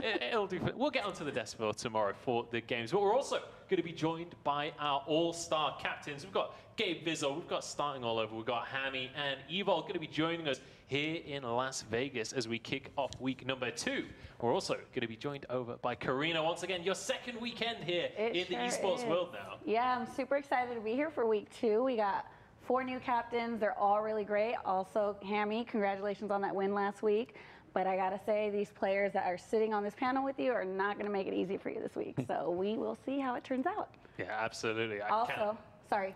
it'll do. We'll get onto the Decibel tomorrow for the games. But we're also going to be joined by our all-star captains. We've got Gabe Vizzle, we've got Starting All Over, we've got Hammy and Evol going to be joining us here in Las Vegas as we kick off week number 2. We're also going to be joined over by Karina. Once again, your second weekend here in the esports world now. Yeah, I'm super excited to be here for week 2. We got 4 new captains. They're all really great. Also, Hammy, congratulations on that win last week. But I got to say, these players that are sitting on this panel with you are not going to make it easy for you this week. So we will see how it turns out. Yeah, absolutely. Sorry.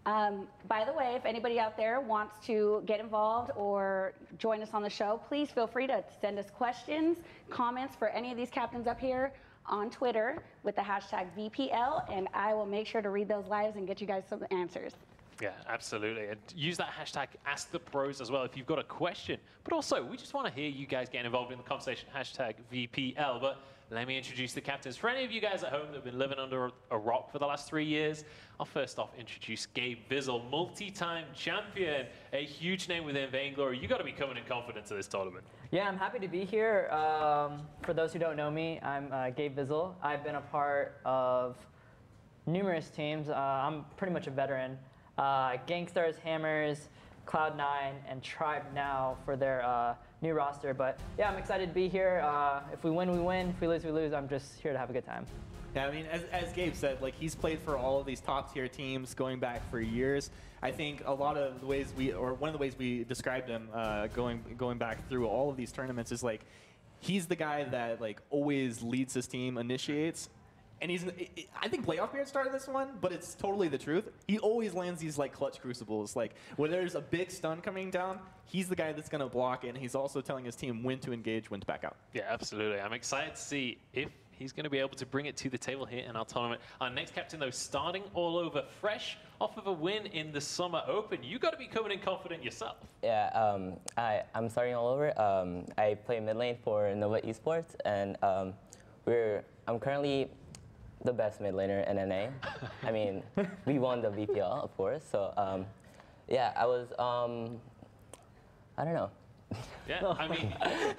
By the way, if anybody out there wants to get involved or join us on the show, please feel free to send us questions, comments for any of these captains up here on Twitter with the hashtag VPL, and I will make sure to read those lives and get you guys some answers. Yeah, absolutely. And use that hashtag #AskThePros as well if you've got a question. But also, we just want to hear you guys get involved in the conversation, hashtag VPL. But let me introduce the captains. For any of you guys at home that have been living under a rock for the last 3 years, I'll first off introduce Gabe Vizzle, multi-time champion, a huge name within Vainglory. You got to be coming in confident to this tournament. Yeah, I'm happy to be here. For those who don't know me, I'm Gabe Vizzle. I've been a part of numerous teams. I'm pretty much a veteran. Gangstars, Hammers, Cloud9, and Tribe now for their new roster. But yeah, I'm excited to be here. If we win, we win. If we lose, we lose. I'm just here to have a good time. Yeah, I mean, as Gabe said, like he's played for all of these top tier teams going back for years. I think a lot of the ways one of the ways we described him going back through all of these tournaments is like he's the guy that like always leads his team, initiates. And I think Playoff Beard started this one, but it's totally the truth. He always lands these like clutch crucibles. Like when there's a big stun coming down, he's the guy that's going to block it, and he's also telling his team when to engage, when to back out. Yeah, absolutely. I'm excited to see if he's going to be able to bring it to the table here in our tournament. Our next captain, though, Starting All Over, fresh off of a win in the Summer Open. You got to be coming in confident yourself. Yeah, I'm Starting All Over. I play mid lane for Nova Esports, and I'm currently the best mid laner in NA. I mean, we won the VPL, of course. So, yeah, I was, I don't know. Yeah, I mean,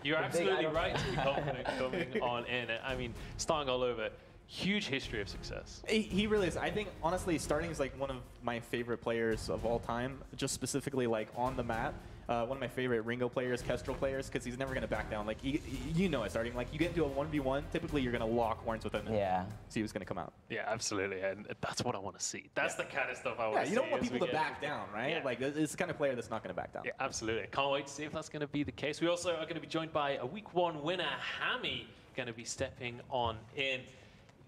you're absolutely right to be confident coming on in. I mean, Starting All Over, huge history of success. He really is. I think, honestly, Starting is like one of my favorite players of all time, just specifically like on the map. One of my favorite Ringo players, Kestrel players, because he's never going to back down. Like, you know it, Starting. Like, you get into a 1v1, typically you're going to lock horns with him and see who's going to come out. Yeah, absolutely. And that's what I want to see. That's the kind of stuff I want to see. Yeah, you don't want people to back down, right? Yeah. Like, it's the kind of player that's not going to back down. Yeah, absolutely. Can't wait to see if that's going to be the case. We also are going to be joined by a week 1 winner, Hammy, going to be stepping on in.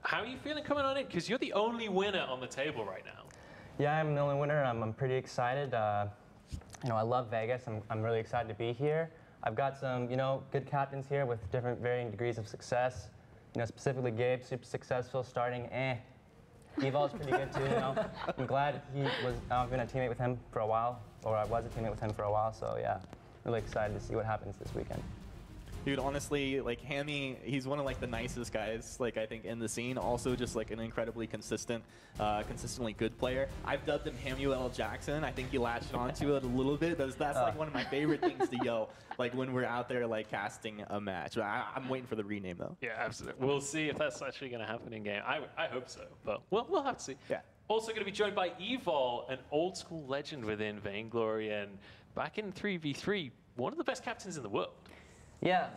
How are you feeling coming on in? Because you're the only winner on the table right now. Yeah, I'm the only winner. I'm pretty excited. You know, I love Vegas. I'm really excited to be here. I've got some, good captains here with different varying degrees of success. You know, specifically Gabe, super successful, Starting, Evol's pretty good too, I'm glad I've been a teammate with him for a while, or I was a teammate with him for a while, so yeah, really excited to see what happens this weekend. Dude, honestly, like Hammy, he's one of like the nicest guys, like I think in the scene. Also, just like an incredibly consistently good player. I've dubbed him Hamuel Jackson. I think he latched onto it a little bit. That's like one of my favorite things to yell, like when we're out there like casting a match. I'm waiting for the rename though. Yeah, absolutely. We'll see if that's actually going to happen in game. I hope so, but we'll have to see. Yeah. Also going to be joined by Evol, an old school legend within Vainglory, and back in 3v3, one of the best captains in the world. Yeah,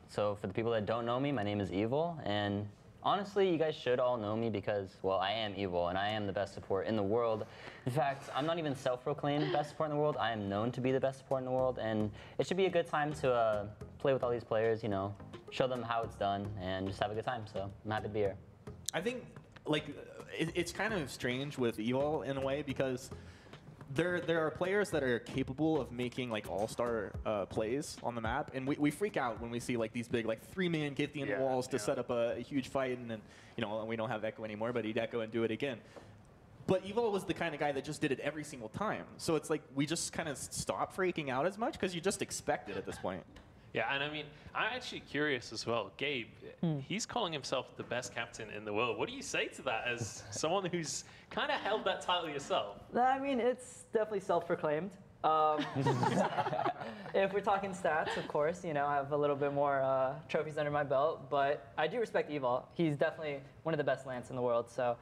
so for the people that don't know me, my name is Evil, and honestly, you guys should all know me because, well, I am Evil, and I am the best support in the world. In fact, I'm not even self-proclaimed best support in the world. I am known to be the best support in the world, and it should be a good time to play with all these players, show them how it's done, and just have a good time, so I'm happy to be here. I think, like, it's kind of strange with Evil in a way because there are players that are capable of making like all-star plays on the map, and we freak out when we see like these big like 3-man Githian walls to set up a huge fight, and then we don't have Echo anymore, but he'd Echo and do it again. But Evil was the kind of guy that just did it every single time, so it's like we just kind of stop freaking out as much because you just expect it at this point. Yeah, and I mean, I'm actually curious as well. Gabe, he's calling himself the best captain in the world. What do you say to that as someone who's kind of held that title yourself? I mean, it's definitely self-proclaimed. If we're talking stats, of course, you know, I have a little bit more trophies under my belt, but I do respect Evil. He's definitely one of the best Lance in the world, so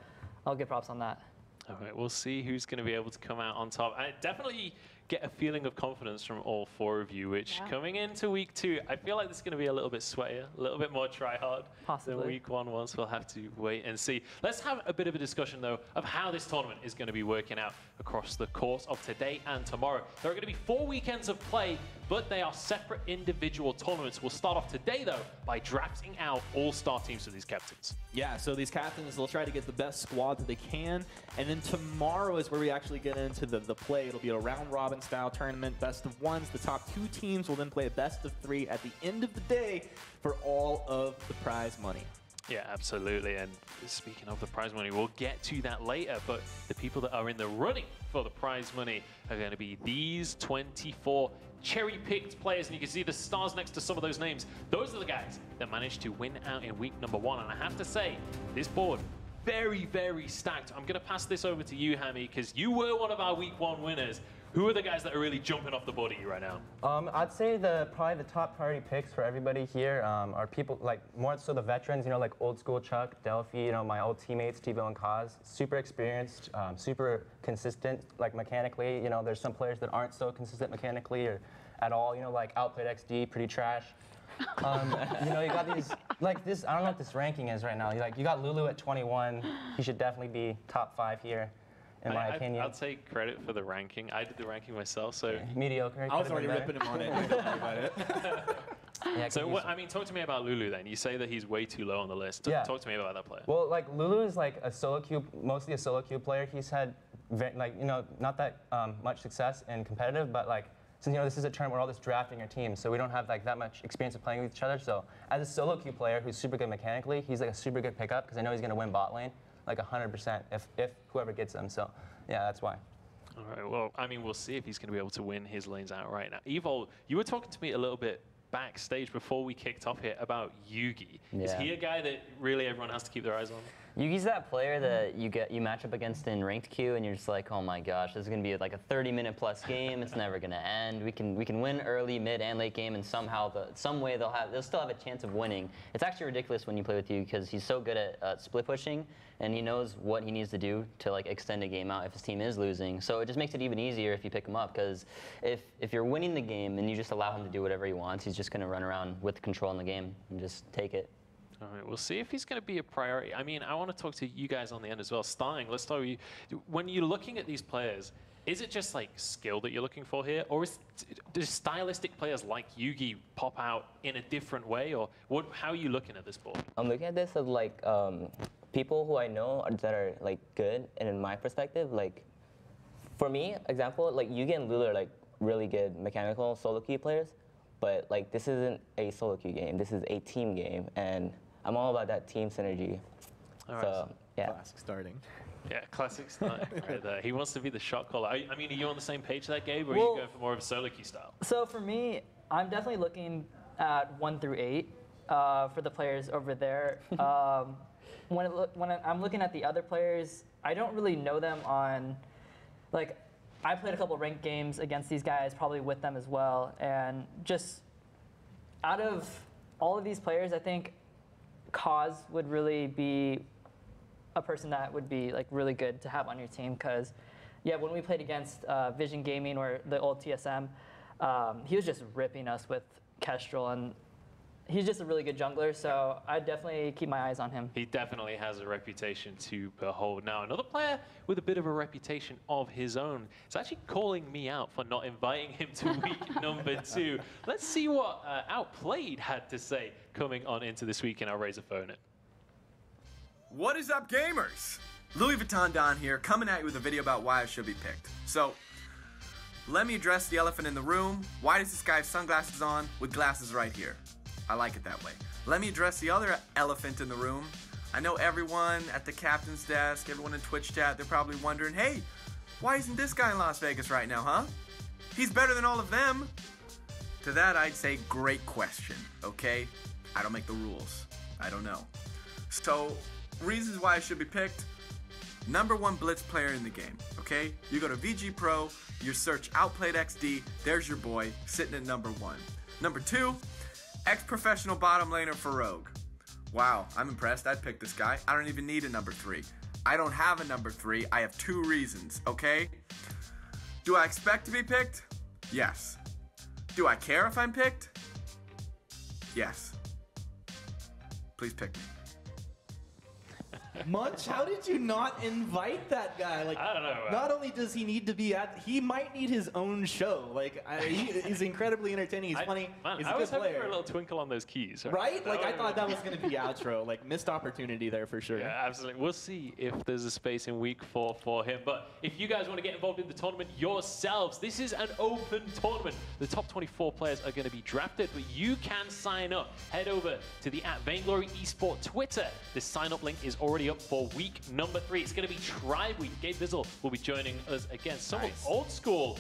I'll give props on that. All right, we'll see who's going to be able to come out on top. I definitely get a feeling of confidence from all four of you, which coming into week 2, I feel like this is going to be a little bit sweatier, a little bit more try-hard than week 1 was. We'll have to wait and see. Let's have a bit of a discussion, though, of how this tournament is going to be working out across the course of today and tomorrow. There are going to be 4 weekends of play, but they are separate individual tournaments. We'll start off today, though, by drafting out all-star teams for these captains. Yeah, so these captains, they'll try to get the best squad that they can. And then tomorrow is where we actually get into the play. It'll be a round-robin style tournament, best of ones. The top 2 teams will then play a best of 3 at the end of the day for all of the prize money. Yeah, absolutely. And speaking of the prize money, we'll get to that later. But the people that are in the running for the prize money are going to be these 24 cherry-picked players. And you can see the stars next to some of those names. Those are the guys that managed to win out in week number 1. And I have to say, this board, very, very stacked. I'm going to pass this over to you, Hammy, because you were one of our week 1 winners. Who are the guys that are really jumping off the board at you right now? I'd say probably the top priority picks for everybody here are people like more so the veterans, you know, like old school Chuck, Delphi, you know, my old teammates, T-Bill and Kaz, super experienced, super consistent, like mechanically. You know, there's some players that aren't so consistent mechanically or at all, you know, like Outplayed XD, pretty trash. You know, you got these, like this, I don't know what this ranking is right now. You got Lulu at 21. He should definitely be top 5 here. In my opinion. I'll take credit for the ranking. I did the ranking myself, so... Mediocre. I was already ripping him on it. Don't worry about it. Yeah, so, I mean, talk to me about Lulu then. You say that he's way too low on the list. Yeah. Talk to me about that player. Well, like Lulu is like a solo queue, mostly a solo queue player. He's had, like, you know, not that much success in competitive, but like, since, you know, this is a tournament where all this drafting your team, so we don't have like that much experience of playing with each other. So as a solo queue player who's super good mechanically, he's like a super good pickup because I know he's going to win bot lane like 100% if whoever gets him. So yeah, that's why. All right, well, I mean, we'll see if he's going to be able to win his lanes out right now. Evol, you were talking to me a little bit backstage before we kicked off here about Yugi. Yeah. Is he a guy that really everyone has to keep their eyes on? Yugi's that player that you match up against in ranked queue, and you're just like, oh my gosh, this is gonna be like a 30-minute plus game. It's never gonna end. We can win early, mid, and late game, and somehow some way they'll still have a chance of winning. It's actually ridiculous when you play with Yugi because he's so good at split pushing, and he knows what he needs to do to like extend a game out if his team is losing. So it just makes it even easier if you pick him up because if you're winning the game and you just allow him to do whatever he wants, he's just gonna run around with control in the game and just take it. All right, we'll see if he's going to be a priority. I mean, I want to talk to you guys on the end as well. Starling, let's start with you. When you're looking at these players, is it just like skill that you're looking for here? Or do stylistic players like Yugi pop out in a different way? Or how are you looking at this board? I'm looking at this as like people who I know that are like good, and in my perspective, like for me, example, like Yugi and Lulu are like really good mechanical solo queue players, but like this isn't a solo queue game. This is a team game, and I'm all about that team synergy. All right, so yeah. Classic starting. Yeah, classic style right there. He wants to be the shot caller. I mean, are you on the same page there, Gabe, or are Well, you going for more of a solo queue style? So for me, I'm definitely looking at 1 through 8 for the players over there. When I'm looking at the other players, I don't really know them on, like, I played a couple ranked games against these guys, probably with them as well, and just out of all of these players, I think Kaz would really be a person that would be like really good to have on your team because, yeah, when we played against Vision Gaming or the old TSM, he was just ripping us with Kestrel, and he's just a really good jungler, so I'd definitely keep my eyes on him. He definitely has a reputation to behold. Now, another player with a bit of a reputation of his own is actually calling me out for not inviting him to week number 2. Let's see what Outplayed had to say coming on into this week in our Razor Phone It. What is up, gamers? Louis Vuitton Don here, coming at you with a video about why I should be picked. So, let me address the elephant in the room. Why does this guy have sunglasses on with glasses right here? I like it that way. Let me address the other elephant in the room. I know everyone at the captain's desk, everyone in Twitch chat, they're probably wondering, hey, why isn't this guy in Las Vegas right now, huh? He's better than all of them. To that, I'd say, great question, okay? I don't make the rules. I don't know. So, reasons why I should be picked. #1 blitz player in the game, okay? You go to VG Pro, you search Outplayed XD, there's your boy, sitting at #1. #2, ex-professional bottom laner for Rogue. Wow, I'm impressed. I'd pick this guy. I don't even need a #3. I don't have a #3. I have 2 reasons, okay? Do I expect to be picked? Yes. Do I care if I'm picked? Yes. Please pick me. Munch, how did you not invite that guy? Like, I don't know. Not only does he need to be he might need his own show. Like, he's incredibly entertaining. He's funny. Man, he's I a was good hoping player. for a little twinkle on those keys. Right? Like, I thought that was going to be outro. Like, missed opportunity there for sure. Yeah, absolutely. We'll see if there's a space in week 4 for him. But if you guys want to get involved in the tournament yourselves, this is an open tournament. The top 24 players are going to be drafted, but you can sign up. Head over to the @Vainglory Esport Twitter. The sign-up link is already up for week #3. It's going to be Tribe Week. Gabe Bizzle will be joining us again. Someone old school.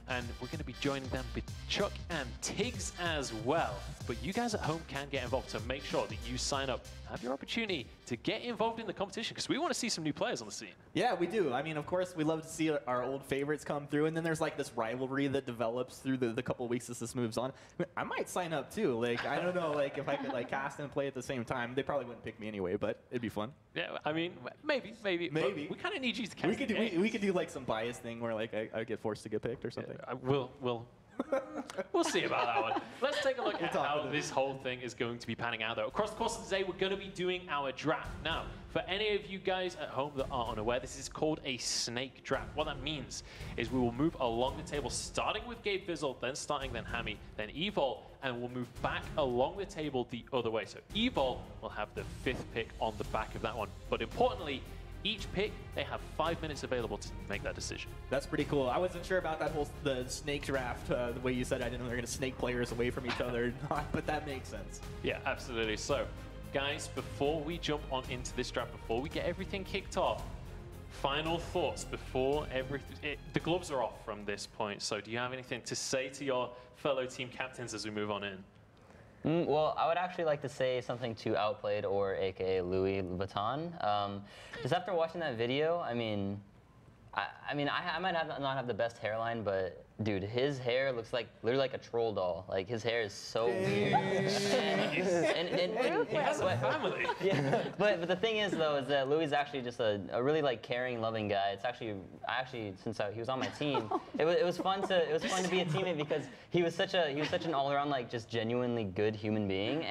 And we're going to be joining them with Chuck and Tiggs as well. But you guys at home can get involved, so make sure that you sign up. Have your opportunity to get involved in the competition, because we want to see some new players on the scene. Yeah, we do. I mean, of course, we love to see our old favorites come through, and then there's like this rivalry that develops through the couple of weeks as this moves on. I might sign up too. Like, I don't know, like if I could like cast and play at the same time. They probably wouldn't pick me anyway, but it'd be fun. Yeah, I mean, maybe. Maybe. We kind of need you to cast. We could do like some bias thing where like I get forced to get picked or something. We'll see about that one. Let's take a look at how this whole thing is going to be panning out, though. Across the course of the day, we're going to be doing our draft. Now, for any of you guys at home that are unaware, this is called a snake draft. What that means is we will move along the table, starting with Gabe Bizzle, then Hammy, then Evol, and we'll move back along the table the other way. So Evol will have the 5th pick on the back of that one. But importantly, each pick, they have 5 minutes available to make that decision. That's pretty cool. I wasn't sure about that whole the snake draft, the way you said it. I didn't know they were going to snake players away from each other, but that makes sense. Yeah, absolutely. So, guys, before we jump on into this draft, before we get everything kicked off, final thoughts before everything. The gloves are off from this point, so do you have anything to say to your fellow team captains as we move on in? Well, I would actually like to say something to Outplayed, or AKA Louis Vuitton. Just after watching that video, I mean, I might not have the best hairline, but dude, his hair looks like literally like a troll doll. Like, his hair is so weird. He has a family. Yeah, but the thing is though, is that Louis is actually just a really like caring, loving guy. It's actually since he was on my team, it was fun to be a teammate, because he was such an all around like just genuinely good human being,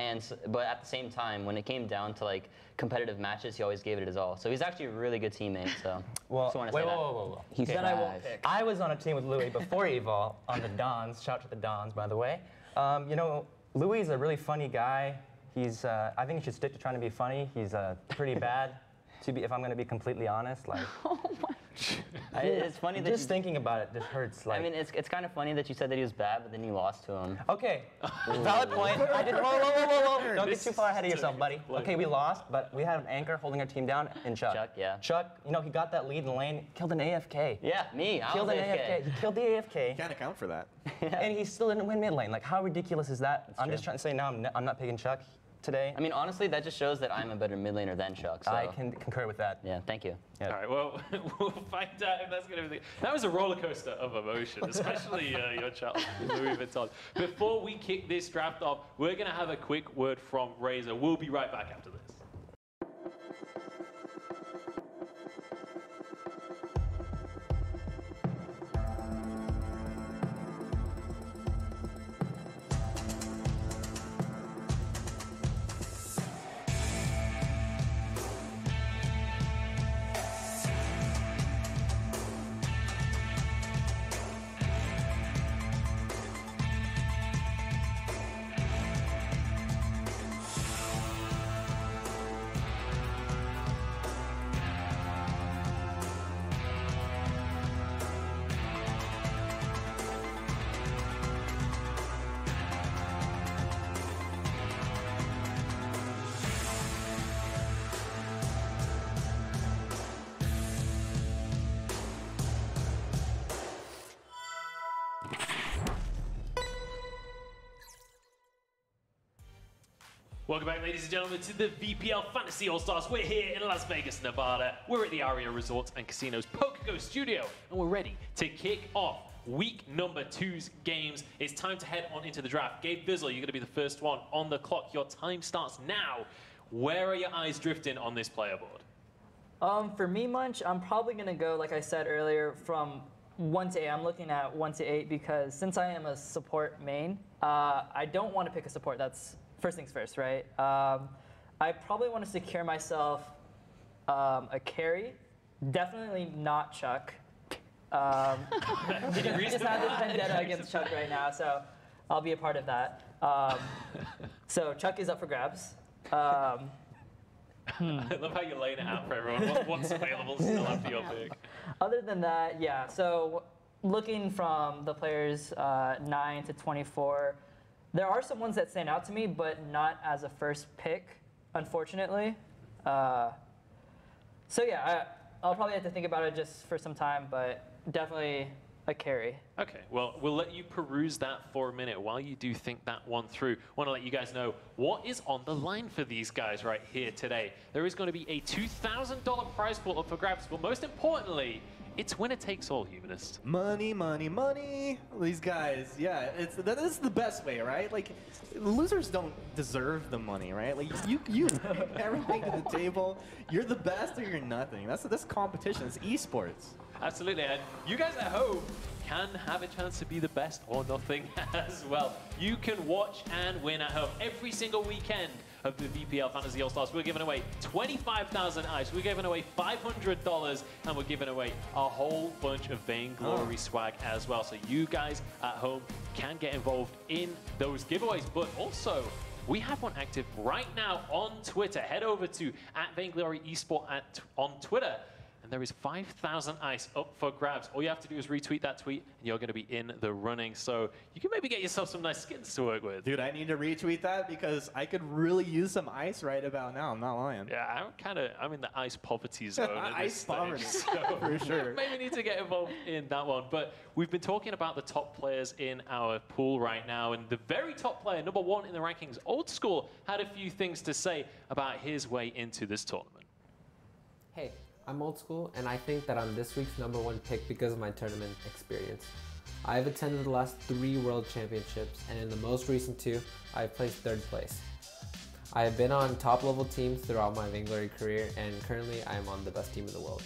but at the same time, when it came down to like competitive matches, he always gave it his all. So he's actually a really good teammate. So Well, just wait, say that. whoa. He's Then I won't pick. I was on a team with Louis before Evol on the Dons. Shout out to the Dons, by the way. You know, Louis is a really funny guy. He's, I think he should stick to trying to be funny. He's pretty bad, if I'm going to be completely honest. Like, It's funny that just thinking about it just hurts. Like, I mean, it's kind of funny that you said that he was bad, but then you lost to him. okay, valid point. I did. Whoa. Don't get too far ahead of yourself, buddy. Okay, we lost, but we had an anchor holding our team down in Chuck. Chuck, yeah. Chuck, you know, he got that lead in the lane, killed an AFK. Yeah, me. I Killed was an AFK. He killed the AFK. Can't account for that. And he still didn't win mid lane. Like, how ridiculous is that? I'm just trying to say now I'm not picking Chuck today. I mean, honestly, that just shows that I'm a better mid laner than Chuck. So. I can concur with that. Yeah, thank you. Yeah. All right, well, we'll find out if that's going to be. That was a roller coaster of emotion, especially your child, Louis Vuitton. Before we kick this draft off, we're going to have a quick word from Razor. We'll be right back after this. Welcome back, ladies and gentlemen, to the VPL Fantasy All-Stars. We're here in Las Vegas, Nevada. We're at the Aria Resorts and Casinos PokerGo studio, and we're ready to kick off week number 2's games. It's time to head on into the draft. Gabe Bizzle, you're going to be the first one on the clock. Your time starts now. Where are your eyes drifting on this player board? For me, Munch, I'm probably going to go, like I said earlier, from 1 to 8. I'm looking at 1 to 8 because since I am a support main, I don't want to pick a support. That's first things first, right? I probably want to secure myself a carry. Definitely not Chuck. Just have this vendetta against Chuck right now, so I'll be a part of that. So Chuck is up for grabs. I love how you're laying it out for everyone. What's available still after your pick? Other than that, yeah. So looking from the players 9 to 24, there are some ones that stand out to me, but not as a first pick, unfortunately. So yeah, I'll probably have to think about it just for some time, but definitely a carry. Okay, well, we'll let you peruse that for a minute while you do think that one through. Want to let you guys know what is on the line for these guys right here today. There is going to be a $2,000 prize pool up for grabs, but most importantly, it's winner takes all, Humanist. Money, money, money. These guys, yeah, that is the best way, right? Like, losers don't deserve the money, right? Like, you bring everything to the table. You're the best or you're nothing. That's competition. It's esports. Absolutely, and you guys at home can have a chance to be the best or nothing as well. You can watch and win at home every single weekend of the VPL Fantasy All-Stars. We're giving away 25,000 ice, we're giving away $500, and we're giving away a whole bunch of Vainglory swag as well. So you guys at home can get involved in those giveaways, but also we have one active right now on Twitter. Head over to @Vainglory Esport on Twitter. And there is 5,000 ice up for grabs. All you have to do is retweet that tweet, and you're going to be in the running. So you can maybe get yourself some nice skins to work with. Dude, I need to retweet that because I could really use some ice right about now. I'm not lying. Yeah, I'm in the ice poverty zone. Ice poverty, so for sure. Maybe need to get involved in that one. But we've been talking about the top players in our pool right now, and the very top player, number 1 in the rankings, Old School, had a few things to say about his way into this tournament. Hey, I'm Old School, and I think that I'm this week's #1 pick because of my tournament experience. I've attended the last 3 World Championships, and in the most recent 2, I've placed 3rd place. I have been on top-level teams throughout my Vainglory career, and currently I am on the best team in the world.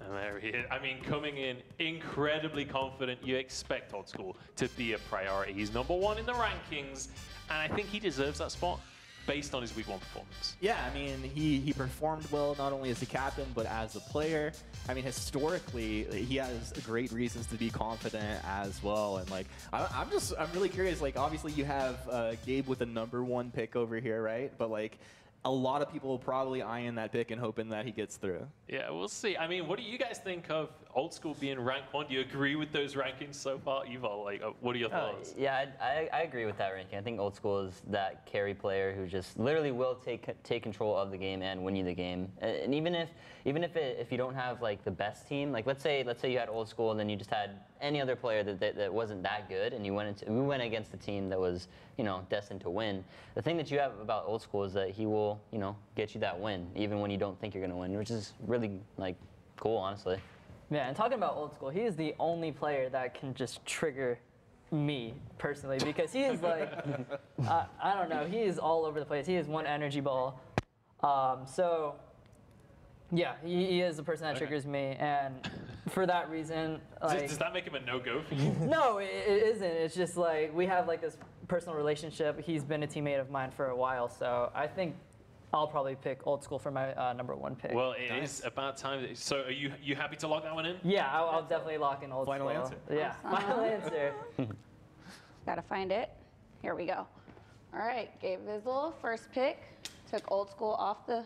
And there he is. I mean, coming in incredibly confident. You expect Old School to be a priority. He's #1 in the rankings, and I think he deserves that spot based on his week 1 performance. Yeah, I mean, he performed well not only as a captain, but as a player. I mean, historically, he has great reasons to be confident as well. And like, I'm really curious. Like, obviously, you have Gabe with the #1 pick over here, right? But like, a lot of people will probably eyeing that pick and hoping that he gets through. Yeah, we'll see. I mean, what do you guys think of Old School being ranked 1? Do you agree with those rankings so far, Evil? Like, what are your thoughts? Yeah, I agree with that ranking. I think Old School is that carry player who just literally will take control of the game and win you the game. And even if you don't have like the best team, like let's say you had Old School and then you just had any other player that wasn't that good, and we went against a team that was destined to win. The thing that you have about Old School is that he will get you that win even when you don't think you're gonna win, which is really like cool, honestly. Yeah, and talking about Old School, he is the only player that can just trigger me personally because he is like, I don't know, he is all over the place. He is one energy ball. So, yeah, he is the person that triggers me, and for that reason, like, does that make him a no-go for you? No, it isn't. It's just like we have like this personal relationship. He's been a teammate of mine for a while, so I think I'll probably pick Old School for my #1 pick. Well, it is about time. So are you happy to lock that one in? Yeah, I'll definitely lock in Old Final School. answer. Yeah, Awesome. final answer. Gotta find it. Here we go. All right, Gabe Vizzle, first pick. Took Old School off the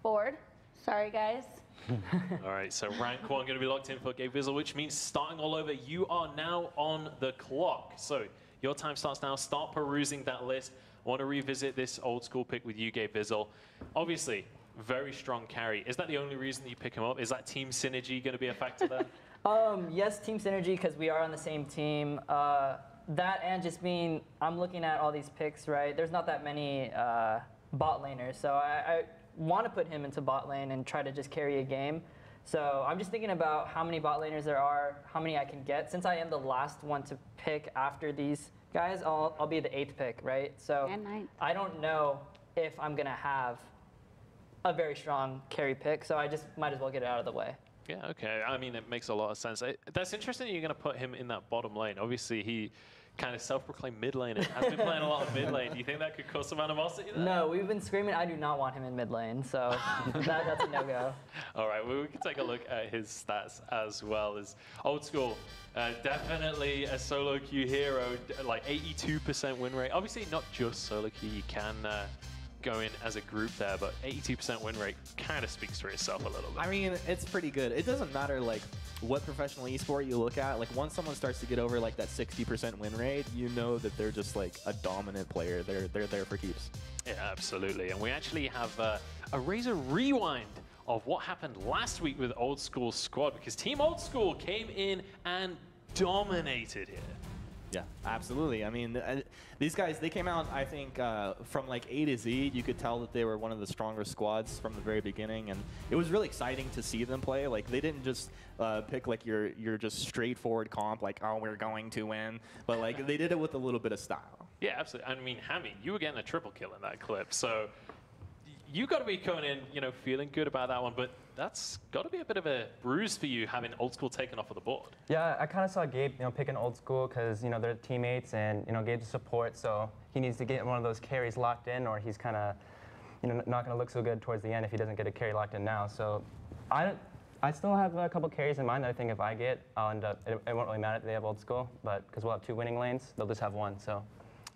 board. Sorry, guys. All right, so rank 1 going to be locked in for Gabe Vizzle, which means starting all over. You are now on the clock. So your time starts now. Start perusing that list. I want to revisit this Old School pick with you, Gabe Vizzle. Obviously, very strong carry. Is that the only reason that you pick him up? Is that team synergy going to be a factor there? Yes, team synergy, because we are on the same team. That and just being, I'm looking at all these picks, right? There's not that many bot laners, so I want to put him into bot lane and try to just carry a game. So I'm just thinking about how many bot laners there are, how many I can get. Since I am the last one to pick after these guys, I'll be the 8th pick, right? So And 9th. I don't know if I'm gonna have a very strong carry pick, so I just might as well get it out of the way. Yeah, okay. I mean, it makes a lot of sense. That's interesting that you're going to put him in that bottom lane. Obviously, he kind of self-proclaimed mid laner, has been playing a lot of mid lane. Do you think that could cause some animosity there? No, we've been screaming, I do not want him in mid lane, so that's a no-go. All right, well, we can take a look at his stats as well. As old school, definitely a solo queue hero, like 82% win rate. Obviously, not just solo queue, you can go in as a group there, but 82% win rate kind of speaks for itself a little bit. I mean, it's pretty good. It doesn't matter like what professional esport you look at. Like once someone starts to get over like that 60% win rate, you know that they're just like a dominant player. They're there for keeps. Yeah, absolutely. And we actually have a Razor rewind of what happened last week with Old School squad, because Team Old School came in and dominated here. Yeah, absolutely. I mean, these guys, they came out, I think, from like A to Z. You could tell that they were one of the stronger squads from the very beginning, and it was really exciting to see them play. Like, they didn't just pick like your just straightforward comp, like, oh, we're going to win, but like they did it with a little bit of style. Yeah, absolutely. I mean, Hammy, you were getting a triple kill in that clip, so you got to be coming in, you know, feeling good about that one, but that's got to be a bit of a bruise for you having Old School taken off of the board. Yeah, I kind of saw Gabe, picking Old School because, they're teammates and, Gabe's a support, so he needs to get one of those carries locked in or he's kind of, not going to look so good towards the end if he doesn't get a carry locked in now. So I still have a couple carries in mind that I think if I get, I'll end up, it won't really matter if they have Old School, but because we'll have 2 winning lanes, they'll just have 1, so.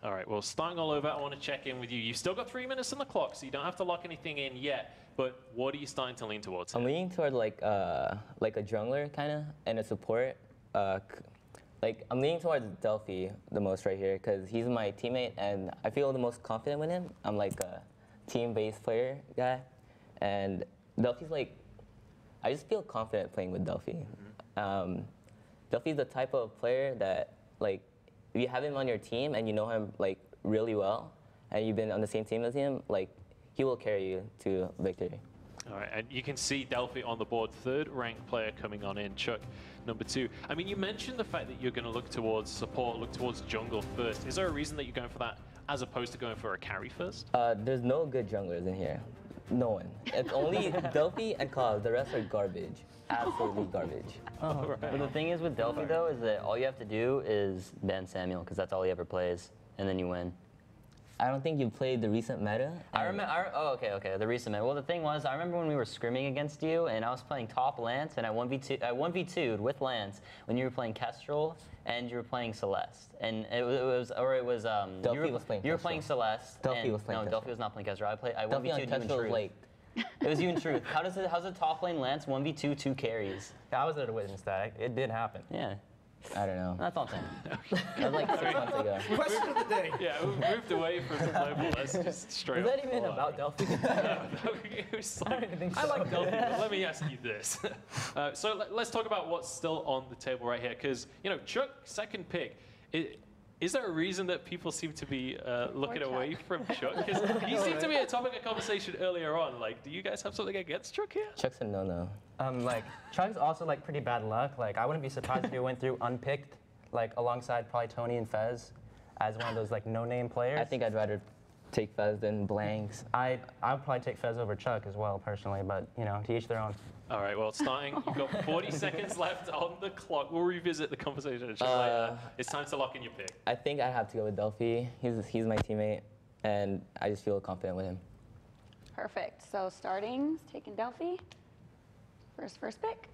All right, well, starting all over, I want to check in with you. You've still got 3 minutes on the clock, so you don't have to lock anything in yet. But what are you starting to lean towards? I'm leaning toward like a jungler kind of and a support. Like I'm leaning towards Delphi the most right here because he's my teammate and I feel the most confident with him. I'm like a team-based player guy, and Delphi's like, I just feel confident playing with Delphi. Delphi's the type of player that like, if you have him on your team and you know him like really well, and you've been on the same team as him, like he will carry you to victory. All right, and you can see Delphi on the board, 3rd ranked player coming on in, Chuck, number 2. I mean, you mentioned the fact that you're going to look towards support, look towards jungle first. Is there a reason that you're going for that as opposed to going for a carry first? There's no good junglers in here. No one. It's only Delphi and Cause. The rest are garbage. Absolutely garbage. Right. But the thing is with Delphi, though, is that all you have to do is ban Samuel, because that's all he ever plays, and then you win. I don't think you played the recent meta. I remember. Oh, okay. The recent meta. Well, the thing was, I remember when we were scrimming against you, and I was playing top Lance, and I 1v2'd with Lance when you were playing Kestrel and you were playing Celeste, and it was Delphi was playing. You were playing Celeste. Delphi was playing. No, Delphi was not playing Kestrel. I 1v2'd you in Kestrel Truth. like. It was you in Truth. How's a top lane Lance 1v2 2 carries? Yeah, I was there to witness that. It did happen. Yeah. I don't know. That's all I'm saying. That was like 6 months ago. Question of the day. Yeah, we moved away from the global. Let's just straight Is that even about Delphi? It was like, I like Delphi, but let me ask you this. So let's talk about what's still on the table right here, because Chuck, 2nd pick. Is there a reason that people seem to be looking away from Chuck? Because he seemed to be a topic of conversation earlier on. Like, do you guys have something against Chuck here? Chuck's a no-no. Like Chuck's also like pretty bad luck. Like I wouldn't be surprised if he went through unpicked, like alongside probably Tony and Fez, as one of those like no-name players. I think I'd rather take Fez than Blanks. I would probably take Fez over Chuck as well personally, but to each their own. All right, well, starting, you've got 40 seconds left on the clock. We'll revisit the conversation later. It's time to lock in your pick. I think I'd have to go with Delphi. He's my teammate, and I just feel confident with him. Perfect. So starting, taking Delphi. First pick.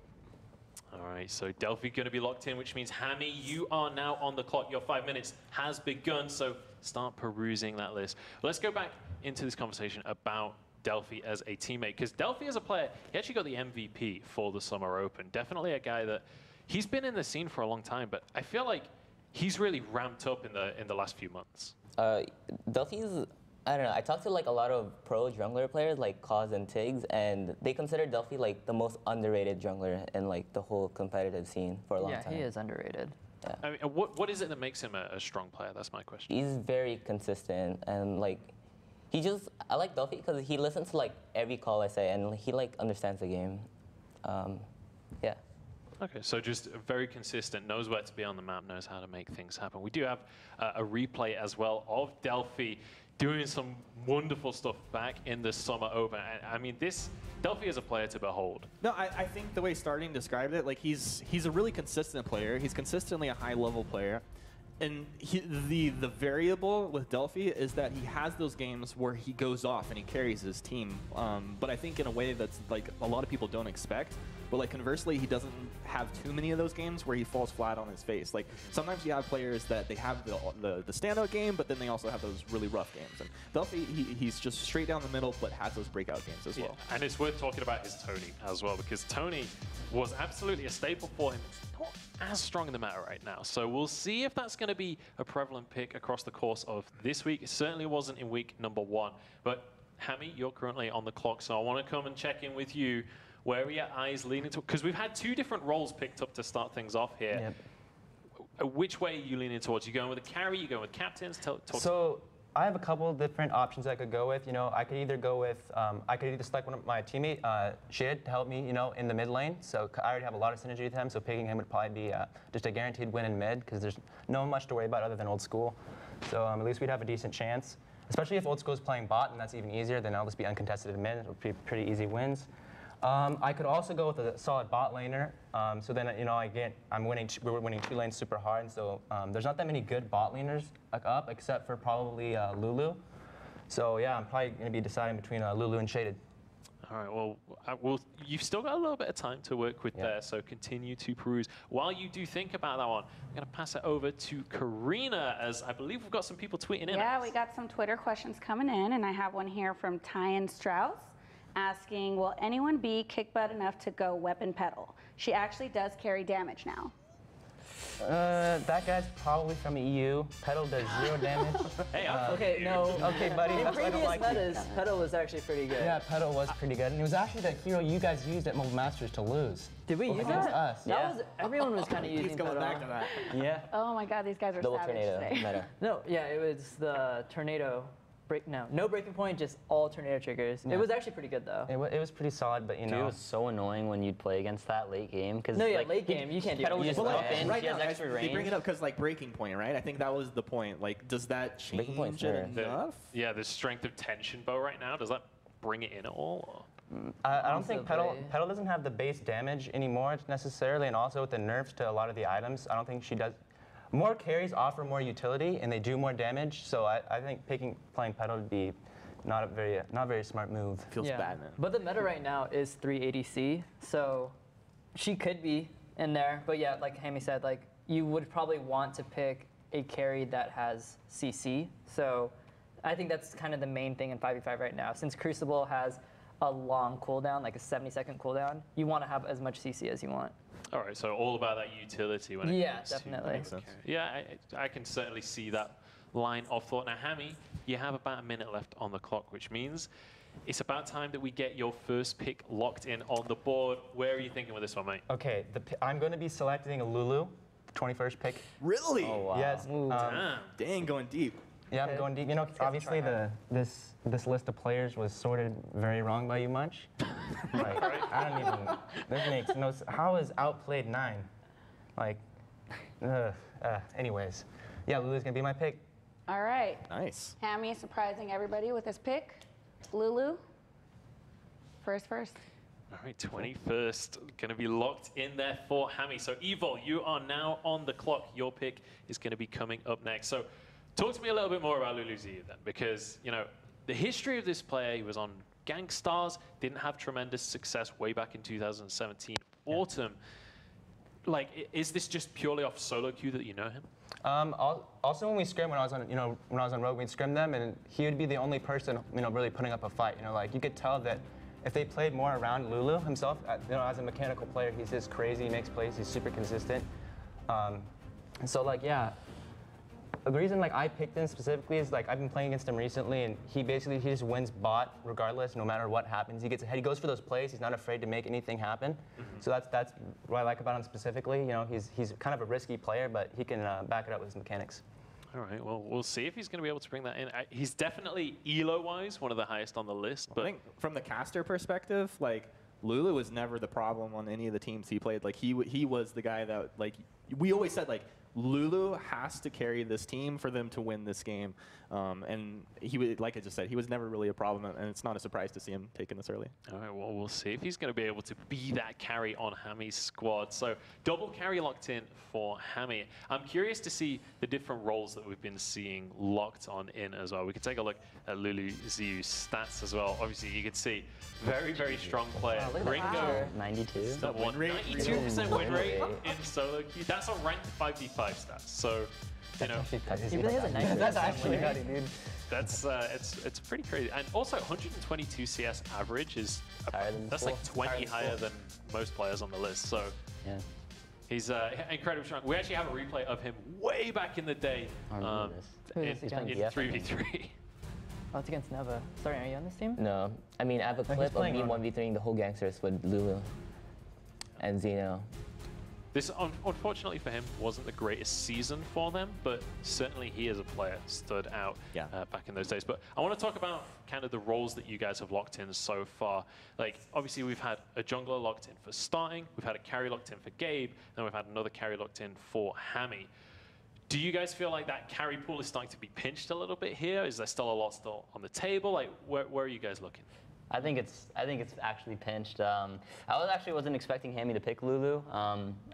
All right, so Delphi going to be locked in, which means Hammy, you are now on the clock. Your 5 minutes has begun, so start perusing that list. Let's go back into this conversation about Delphi as a teammate, because Delphi as a player, he actually got the MVP for the Summer Open. Definitely a guy that he's been in the scene for a long time, but I feel like he's really ramped up in the last few months. Delphi's I don't know. I talked to like a lot of pro jungler players like Cause and Tiggs, and they consider Delphi like the most underrated jungler in like the whole competitive scene for a long time. Yeah, he is underrated. Yeah. I mean, what is it that makes him a strong player? That's my question. He's very consistent and like I like Delphi because he listens to like every call I say and he like understands the game. Yeah. Okay, so just very consistent, knows where to be on the map, knows how to make things happen. We do have a replay as well of Delphi doing some wonderful stuff back in the Summer Open. And, I mean, Delphi is a player to behold. No, I think the way Starting described it, like he's a really consistent player. He's consistently a high-level player. And the variable with Delphi is that he has those games where he goes off and he carries his team. But I think in a way that's like a lot of people don't expect. But like conversely, he doesn't have too many of those games where he falls flat on his face. Like sometimes you have players that they have the standout game, but then they also have those really rough games. And Delphi, he's just straight down the middle, but has those breakout games as well. And it's worth talking about his Tony as well, because Tony was absolutely a staple for him. It's not as strong in the meta right now. So we'll see if that's going to be a prevalent pick across the course of this week. It certainly wasn't in week number 1. But Hammy, you're currently on the clock, so I want to come and check in with you. Where are your eyes leaning to? Because we've had 2 different roles picked up to start things off here. Yep. Which way are you leaning towards? You going with a carry? You going with captains? So I have a couple different options I could go with. You know, I could either go with, I could either select one of my teammate, Shid, to help me, you know, in the mid lane. So I already have a lot of synergy with him. So picking him would probably be just a guaranteed win in mid because there's no much to worry about other than Old School. So at least we'd have a decent chance. Especially if Old School is playing bot, and that's even easier. Then I'll just be uncontested in mid. It'll be pretty easy wins. I could also go with a solid bot laner. So then, you know, we're winning 2 lanes super hard. And so there's not that many good bot laners like up, except for probably Lulu. So yeah, I'm probably going to be deciding between Lulu and Shaded. All right, well, you've still got a little bit of time to work with there, so continue to peruse. While you do think about that one, I'm going to pass it over to Karina, as I believe we've got some people tweeting in. Yeah, we got some Twitter questions coming in, and I have one here from Tyan Strauss, asking, will anyone be kick butt enough to go weapon pedal? She actually does carry damage now. That guy's probably from EU. Pedal does 0 damage. Hey, Okay, no. Okay, buddy. In that's why I don't previous like you. metas, Pedal was actually pretty good. Yeah, Pedal was pretty good. And it was actually the hero you guys used at Mobile Masters to lose. Did we use Against that? us. That was, everyone was kind of using He's going Pedal. back to that. Yeah. Oh my God, these guys are Double savage tornado today. meta. No, yeah, it was the tornado. No breaking point, just all tornado triggers. Yeah. It was actually pretty good though. It was pretty solid, but you Dude, know. it was so annoying when you'd play against that late game. Cause, No, yeah, like, late game, you can't do Pedal it. would just Well, up in, right she has now, extra range. they bring it up because like breaking point, right? I think that was the point. Like, does that change Breaking point's it fair. enough? Yeah, the strength of tension bow right now, does that bring it in at all? Or? I don't think Possibly. Pedal doesn't have the base damage anymore necessarily, and also with the nerfs to a lot of the items, I don't think she does. More carries offer more utility, and they do more damage. So I think playing Pedal would be not a very smart move. Feels bad, man. But the meta right now is 380C, so she could be in there. But yeah, like Hammy said, like you would probably want to pick a carry that has CC. So I think that's kind of the main thing in 5v5 right now. Since Crucible has a long cooldown, like a 70-second cooldown, you want to have as much CC as you want. All right, so all about that utility when it comes definitely. to... Okay. Yeah, I can certainly see that line of thought. Now, Hammy, you have about a minute left on the clock, which means it's about time that we get your first pick locked in on the board. Where are you thinking with this one, mate? Okay, I'm going to be selecting a Lulu, 21st pick. Really? Oh, wow. Yes. Damn. Dang, going deep. Yeah, I'm going deep. You know, obviously this list of players was sorted very wrong by you, Munch. Like, I don't even. This makes no. How is outplayed 9? Like, anyways, yeah, Lulu's gonna be my pick. All right. Nice. Hammy surprising everybody with his pick. Lulu, first. All right, 21st, going to be locked in there for Hammy. So, Evo, you are now on the clock. Your pick is going to be coming up next. So, talk to me a little bit more about Lulu Zia then, because, you know, the history of this player, he was on Gangstars, didn't have tremendous success way back in 2017 autumn. Like, is this just purely off solo queue that you know him? Also, when we scrim, when I was on Rogue, we'd scrim them, and he would be the only person, really putting up a fight. Like you could tell that if they played more around Lulu himself, as a mechanical player, he's just crazy. He makes plays. He's super consistent. So, like, yeah, the reason like I picked him specifically is like I've been playing against him recently, and he just wins bot regardless, no matter what happens. He gets ahead. He goes for those plays. He's not afraid to make anything happen. So that's what I like about him specifically. You know, he's kind of a risky player, but he can back it up with his mechanics. All right, well, we'll see if he's going to be elo to bring that in. He's definitely elo-wise one of the highest on the list. But I think from the caster perspective, like Lulu was never the problem on any of the teams he played. Like he was the guy that like we always said like Lulu has to carry this team for them to win this game. And he would, like I just said, he was never really a problem, and it's not a surprise to see him taken this early. All right, well, we'll see if he's going to be able to be that carry on Hammy's squad. So double carry locked in for Hammy. I'm curious to see the different roles that we've been seeing locked on in as well. We can take a look at Lulu Ziu's stats as well. Obviously, you can see very, very strong player. Wow, look at that. Ringo, 92. 92% win rate in solo queue. That's on ranked 5v5 stats. So, you know, He really has a 90%. That's actually nutty, dude. that's it's pretty crazy. And also 122 CS average is Higher than that's like 20 higher than most players on the list. So Yeah. he's incredibly strong. We actually have a replay of him way back in the day I remember this. Who is he in playing? 3v3. Oh, it's against Nova. Sorry, are you on this team? No, I mean I have a he's clip of playing me on- 1v3ing the whole gangsters with Lulu and Zeno. This, unfortunately for him, wasn't the greatest season for them, but certainly he as a player stood out back in those days. But I want to talk about kind of the roles that you guys have locked in so far. Like, obviously, we've had a jungler locked in for starting, we've had a carry locked in for Gabe, and we've had another carry locked in for Hammy. Do you guys feel like that carry pool is starting to be pinched a little bit here? Is there still a lot still on the table? Like, where are you guys looking? I think it's actually pinched. I wasn't expecting Hammy to pick Lulu.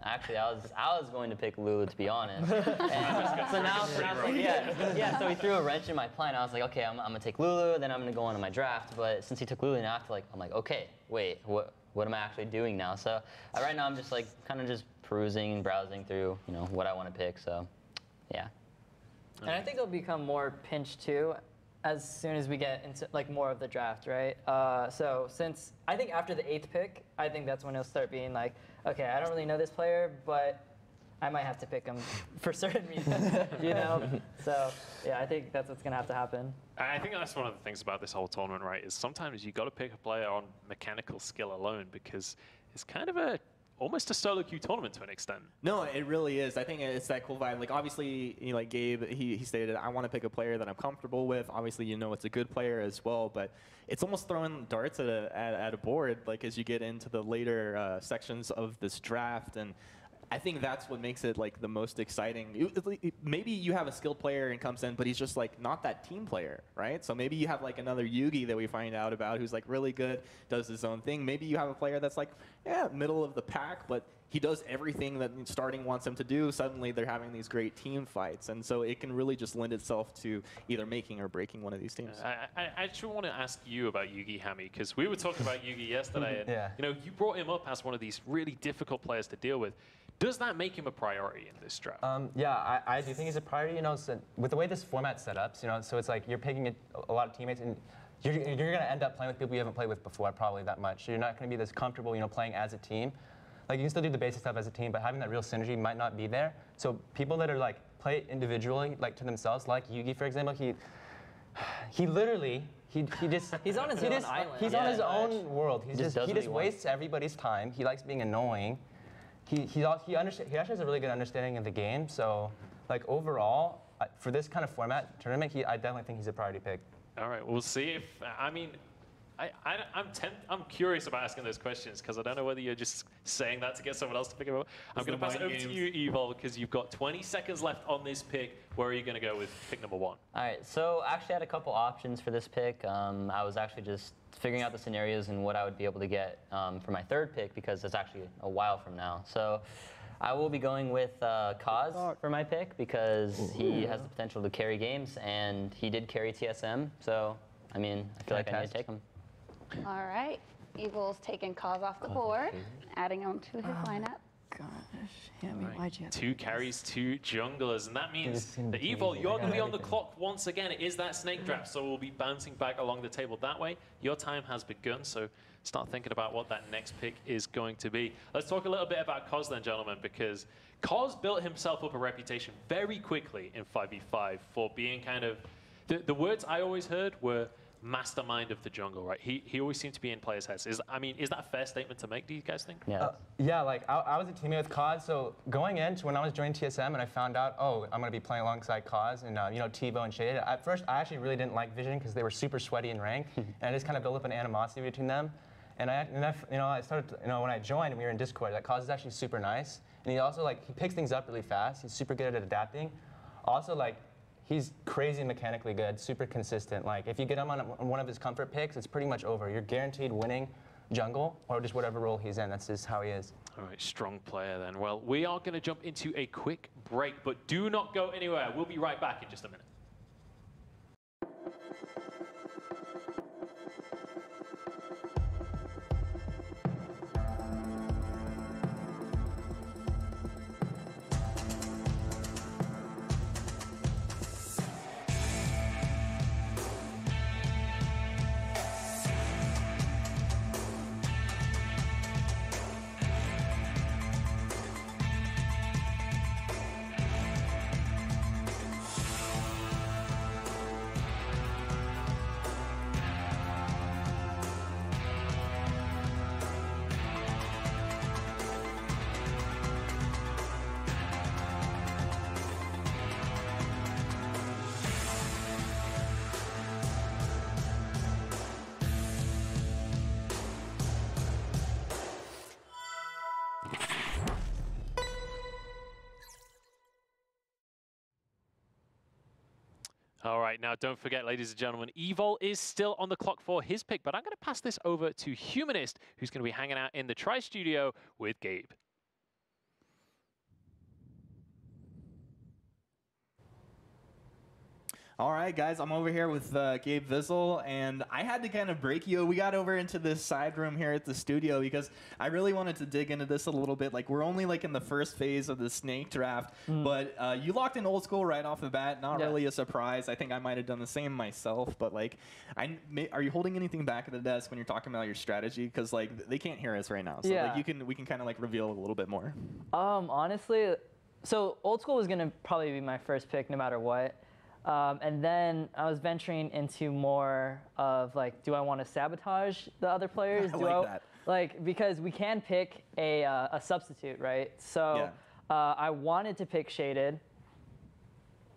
Actually, I was going to pick Lulu, to be honest. And so now, so he threw a wrench in my plan. I was like, okay, I'm gonna take Lulu, then I'm gonna go on to my draft. But since he took Lulu, now I'm like, okay, wait, what am I actually doing now? So right now I'm just like kind of just perusing and browsing through, you know, what I want to pick. So yeah. And I think it'll become more pinched too as soon as we get into like more of the draft, right? So since I think after the 8th pick, I think that's when it'll start being like, okay, I don't really know this player, but I might have to pick him for certain reasons, you know? So yeah, I think that's what's gonna have to happen. I think that's one of the things about this whole tournament, right? Is sometimes you got to pick a player on mechanical skill alone because it's kind of almost a solo queue tournament to an extent. No, it really is. I think it's that cool vibe. Like obviously, you know, like Gabe, he stated, I want to pick a player that I'm comfortable with. Obviously, you know, it's a good player as well, but it's almost throwing darts at a board, like as you get into the later sections of this draft. And I think that's what makes it like the most exciting. Maybe you have a skilled player and comes in, but he's just like not that team player, right? So maybe you have like another Yugi that we find out about who's like really good, does his own thing. Maybe you have a player that's like, yeah, middle of the pack, but he does everything that starting wants him to do. Suddenly they're having these great team fights. And so it can really just lend itself to either making or breaking one of these teams. I actually want to ask you about Yugi Hammy, because we were talking about Yugi yesterday, and Yeah. you know, you brought him up as one of these really difficult players to deal with. Does that make him a priority in this draft? Yeah, I do think he's a priority. You know, so with the way this format's set up, you know, so it's like you're picking a lot of teammates, and you're going to end up playing with people you haven't played with before, probably that much. So you're not going to be this comfortable, you know, playing as a team. Like you can still do the basic stuff as a team, but having that real synergy might not be there. So people that are like play individually, like to themselves, like Yugi, for example, he literally. He just He's on his own island. He's on his own world. He does just what he wastes everybody's time. He likes being annoying. He actually has a really good understanding of the game. So, like overall, for this kind of format tournament, I definitely think he's a priority pick. All right, we'll see if, I mean, I'm curious about asking those questions because I don't know whether you're just saying that to get someone else to pick him up. I'm going to pass it over to you, Evil, because you've got 20 seconds left on this pick. Where are you going to go with pick number 1? All right, so actually I had a couple options for this pick. I was actually just figuring out the scenarios and what I would be able to get for my 3rd pick because it's actually a while from now. So I will be going with Kaz for my pick because he has the potential to carry games and he did carry TSM. So, I mean, I feel like I need to take him. All right. Evil's taking Kaz off the board, adding on to his lineup. Gosh, Hammy, why'd you have 2 carries, 2 junglers, and that means that Evil, you're going to be on the clock once again. It is that snake draft, so we'll be bouncing back along the table that way. Your time has begun, so start thinking about what that next pick is going to be. Let's talk a little bit about Kaz then, gentlemen, because Cos built himself up a reputation very quickly in 5v5 for being kind of, the words I always heard were mastermind of the jungle, right? He always seemed to be in players' heads. Is that a fair statement to make, do you guys think? Yeah. Yeah, like I was a teammate with Cause, so going into when I was joining TSM and I found out, oh, I'm going to be playing alongside Cause and you know, Tebow and Shaded. At first, I actually really didn't like Vision because they were super sweaty in rank, and I just kind of built up an animosity between them. And I started, you know, when I joined, we were in Discord. That Cause is actually super nice, and he also he picks things up really fast. He's super good at adapting. Also, he's crazy mechanically good, super consistent. Like, if you get him on one of his comfort picks, it's pretty much over. You're guaranteed winning jungle or just whatever role he's in. That's just how he is. All right, strong player then. Well, we are going to jump into a quick break, but do not go anywhere. We'll be right back in just a minute. All right, now don't forget, ladies and gentlemen, Evil is still on the clock for his pick, but I'm going to pass this over to Humanist, who's going to be hanging out in the Tri-Studio with Gabe. All right, guys, I'm over here with Gabe Vizzle, and I had to kind of break you. We got over into this side room here at the studio because I really wanted to dig into this a little bit. Like, we're only in the first phase of the snake draft, but you locked in old school right off the bat. Not really a surprise. I think I might have done the same myself, but are you holding anything back at the desk when you're talking about your strategy? Because they can't hear us right now, so we can kind of reveal a little bit more. Honestly, so old school was gonna probably be my first pick no matter what. And then I was venturing into more of do I want to sabotage the other players? Because we can pick a substitute, right? So I wanted to pick Shaded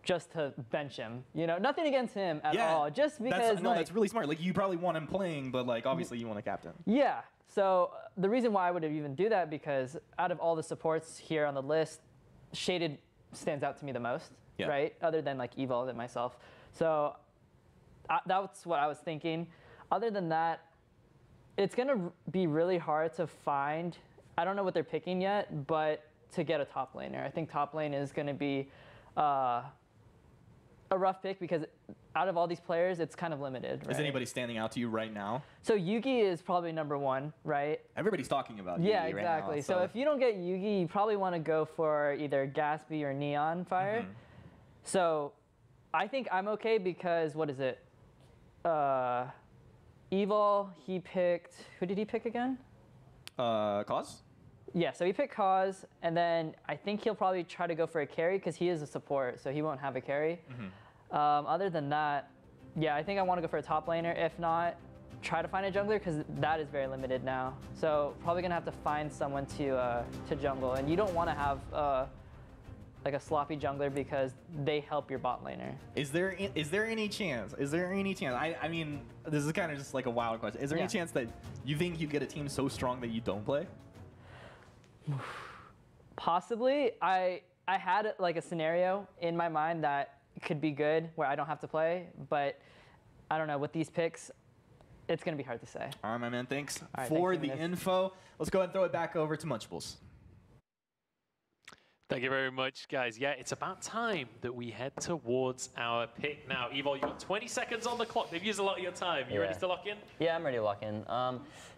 just to bench him. You know, nothing against him at all. Just because that's really smart. You probably want him playing, but obviously you want a captain. Yeah. So the reason why I would have even do that, because out of all the supports here on the list, Shaded stands out to me the most. Right? Other than Evil than myself. So that's what I was thinking. Other than that, it's going to be really hard to find. I don't know what they're picking yet, but to get a top laner. I think top lane is going to be a rough pick because out of all these players, it's kind of limited. Right? Is anybody standing out to you right now? So Yugi is probably #1, right? Everybody's talking about Yugi exactly. Right now, so if you don't get Yugi, you probably want to go for either Gatsby or Neon Fire. So I think I'm okay because, what is it? Evil, he picked, who did he pick again? Cause? Yeah, so he picked Cause, and then I think he'll probably try to go for a carry because he is a support, so he won't have a carry. Other than that, yeah, I think I want to go for a top laner. If not, try to find a jungler because that is very limited now. So probably going to have to find someone to jungle, and you don't want to have a sloppy jungler because they help your bot laner. Is there any chance? I mean, this is kind of just a wild question. Is there any chance that you think you get a team so strong that you don't play? Possibly. I had a scenario in my mind that could be good where I don't have to play, but I don't know. With these picks, it's going to be hard to say. All right, my man. Thanks right, for the info. Let's go ahead and throw it back over to Munchables. Thank you very much, guys. Yeah, it's about time that we head towards our pick. Now, Evil, you've got 20 seconds on the clock. They've used a lot of your time. You ready to lock in? Yeah, I'm ready to lock in.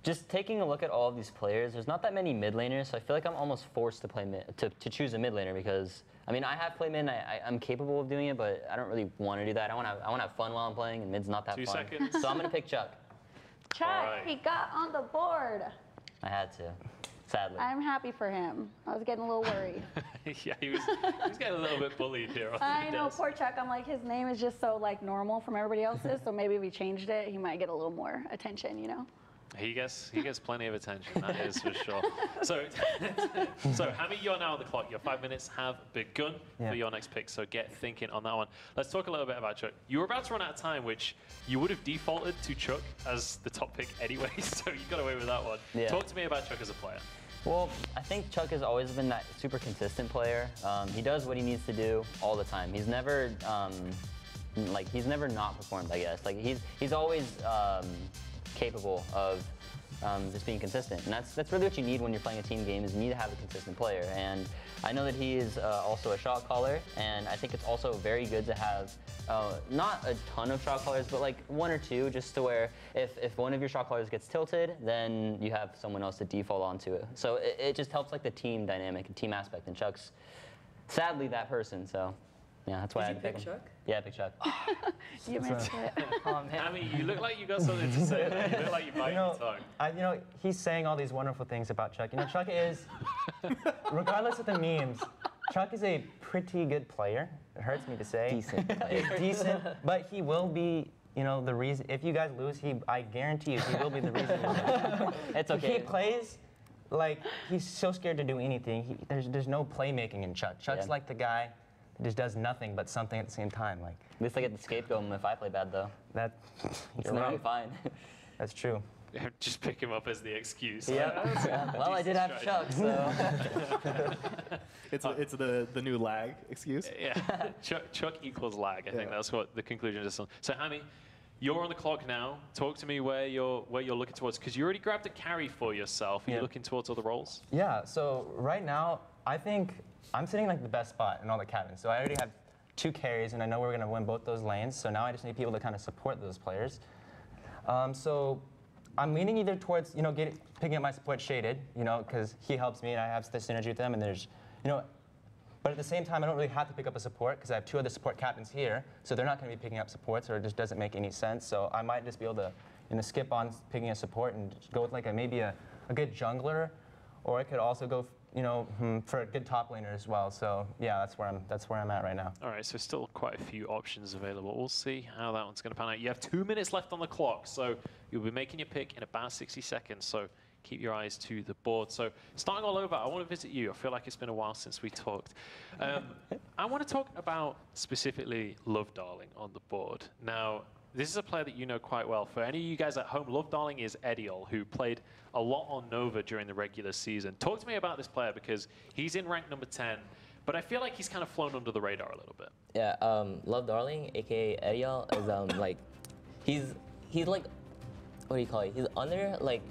Just taking a look at all of these players, there's not that many mid laners, so I feel like I'm almost forced to play to choose a mid laner because, I mean, I have played mid, and I'm capable of doing it, but I don't really want to do that. I want to have fun while I'm playing, and mid's not that 2 fun. seconds. So I'm going to pick Chuck. Chuck, he got on the board. I had to. sadly. I'm happy for him. I was getting a little worried. Yeah, he was getting a little bit bullied here. I know, poor Chuck. I'm like, his name is just so like normal from everybody else's, so maybe if we changed it, he might get a little more attention, you know? He gets plenty of attention, that is for sure. So, Hammy, you're now on the clock. Your 5 minutes have begun for your next pick, so get thinking on that one. Let's talk a little bit about Chuck. You were about to run out of time, which you would have defaulted to Chuck as the top pick anyway, so you got away with that one. Yeah. Talk to me about Chuck as a player. Well, I think Chuck has always been that super consistent player. He does what he needs to do all the time. He's never he's never not performed, I guess. Like he's always capable of just being consistent, and that's really what you need when you're playing a team game. Is you need to have a consistent player. And I know that he is also a shot caller, and I think it's also very good to have not a ton of shot callers, but like 1 or 2, just to where if one of your shot callers gets tilted, then you have someone else to default onto it. So it just helps like the team dynamic and team aspect, and Chuck's sadly that person. So yeah, that's why I pick him. Chuck? Yeah, I picked Chuck. You missed it. Oh, man. Hammy, you look like you got something to say there. You look like you're biting your tongue. He's saying all these wonderful things about Chuck. Chuck is, regardless of the memes, Chuck is a pretty good player. It hurts me to say. Decent, but he will be, the reason. If you guys lose, I guarantee you, he will be the reason. It's okay. He plays like he's so scared to do anything. There's no playmaking in Chuck. Chuck's like the guy that just does nothing but something at the same time. Like At least I get the scapegoat him if I play bad, though. You're right. Fine. That's true. Just pick him up as the excuse. Yeah. Well, I did have Chuck, so. It's the new lag excuse. Yeah, Chuck equals lag. I think that's what the conclusion is. So, Hammy, you're on the clock now. Talk to me where you're looking towards, because you already grabbed a carry for yourself. Are you looking towards other roles? Yeah. So right now, I think I'm sitting like the best spot in all the cabins. So I already have 2 carries, and I know we're gonna win both those lanes. So now I just need people to kind of support those players. So I'm leaning either towards picking up my support Shaded, because he helps me and I have this synergy with them, and there's but at the same time I don't really have to pick up a support because I have 2 other support captains here, so they're not going to be picking up supports, or it just doesn't make any sense. So I might just be able to skip on picking a support and just go with like maybe a good jungler, or I could also go for a good top laner as well. So yeah, that's where I'm at right now. All right, so still quite a few options available. We'll see how that one's going to pan out. You have 2 minutes left on the clock, so you'll be making your pick in about 60 seconds. So keep your eyes to the board. So starting all over, I want to visit you. I feel like it's been a while since we talked. I want to talk about specifically Love Darling on the board. Now, this is a player that you know quite well. For any of you guys at home, Love Darling is Ediol, who played a lot on Nova during the regular season. Talk to me about this player, because he's in rank number 10, but I feel like he's kind of flown under the radar a little bit. Yeah, Love Darling, aka Ediol, is like, he's like, what do you call it? He's under like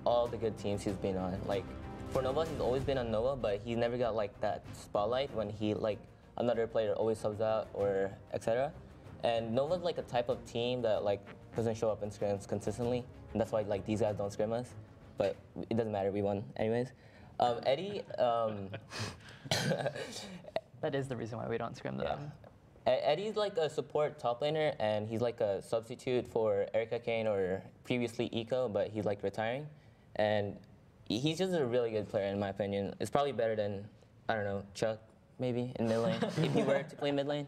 all the good teams he's been on. Like for Nova, he's always been on Nova, but he never got like that spotlight when he like another player always subs out or etc. And Nova's like a type of team that like doesn't show up in scrims consistently, and that's why like these guys don't scrim us. But it doesn't matter, we won anyways. Eddie. That is the reason why we don't scrim them. Eddie's like a support top laner, and he's like a substitute for Erica Kane or previously Eco, but he's like retiring. And he's just a really good player in my opinion. It's probably better than, I don't know, Chuck maybe in mid lane, if he were to play mid lane.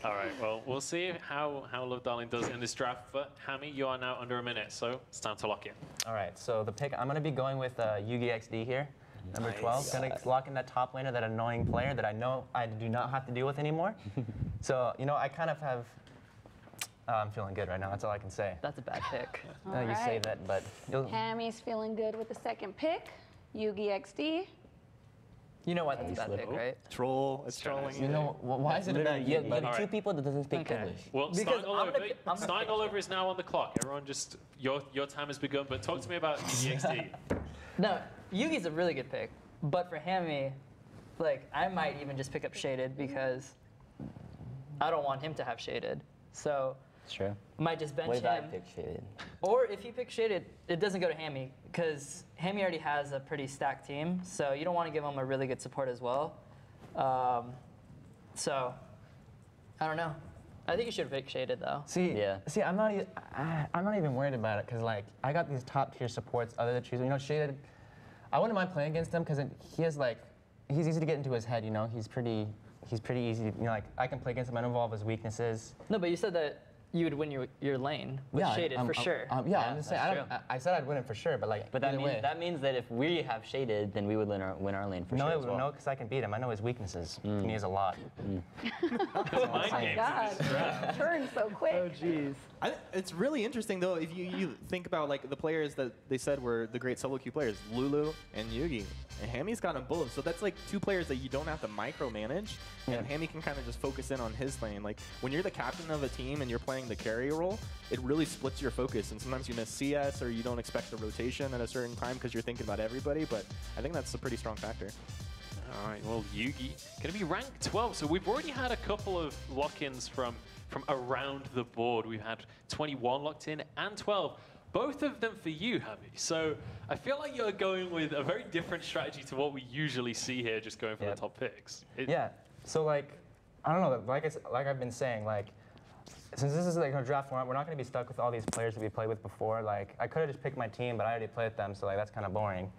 All right, well, we'll see how Love Darling does in this draft. But Hammy, you are now under a minute, so it's time to lock in. All right, so the pick, I'm going to be going with Yugi XD here, number 12. Going to lock in that top laner, that annoying player that I know I do not have to deal with anymore. So, I kind of have, I'm feeling good right now. That's all I can say. That's a bad pick. You say that, but Hammy's feeling good with the second pick. Yugi XD. You know why that's a bad pick, right? Troll. It's trolling. Why is it a bad You pick? have 2 people that doesn't speak English. Well, starting all over is now on the clock. Everyone just, your time has begun, but talk to me about EXD. No, Yugi's a really good pick, but for Hammy, like, I might even just pick up Shaded because I don't want him to have Shaded. So True. might just bench What him. if I pick Shaded? Or if you pick Shaded, it doesn't go to Hammy because Hammy already has a pretty stacked team, so you don't want to give him a really good support as well. So I don't know. I think you should have picked Shaded though. See, I'm not even worried about it because like I got these top tier supports other than choosing. Shaded, I wouldn't mind playing against him because he has like, he's easy to get into his head. You know, he's pretty easy. You know, like I can play against him and involve his weaknesses. No, but you said that you would win your lane with Shaded for sure. Yeah, I'm just saying. I said I'd win it for sure, but like. But that means that if we have Shaded, then we would win our lane for sure as well. No, because I can beat him. I know his weaknesses. And he has a lot. Oh my God, turn so quick. Oh jeez. It's really interesting though if you think about like the players that they said were the great solo queue players, Lulu and Yugi, and Hammy's got them both. So that's like two players that you don't have to micromanage, and Hammy can kind of just focus in on his lane. Like when you're the captain of a team and you're playing the carry role, it really splits your focus, and sometimes you miss CS or you don't expect the rotation at a certain time because you're thinking about everybody. But I think that's a pretty strong factor. All right, well, Yugi going to be ranked 12. So we've already had a couple of lock-ins from around the board. We've had 21 locked in and 12. Both of them for you, Hammy. So I feel like you're going with a very different strategy to what we usually see here, just going for the top picks. Yeah. So like, I don't know. Like I've been saying, like, since this is like a draft format, we're not going to be stuck with all these players that we played with before. Like, I could have just picked my team, but I already played with them, so like that's kind of boring.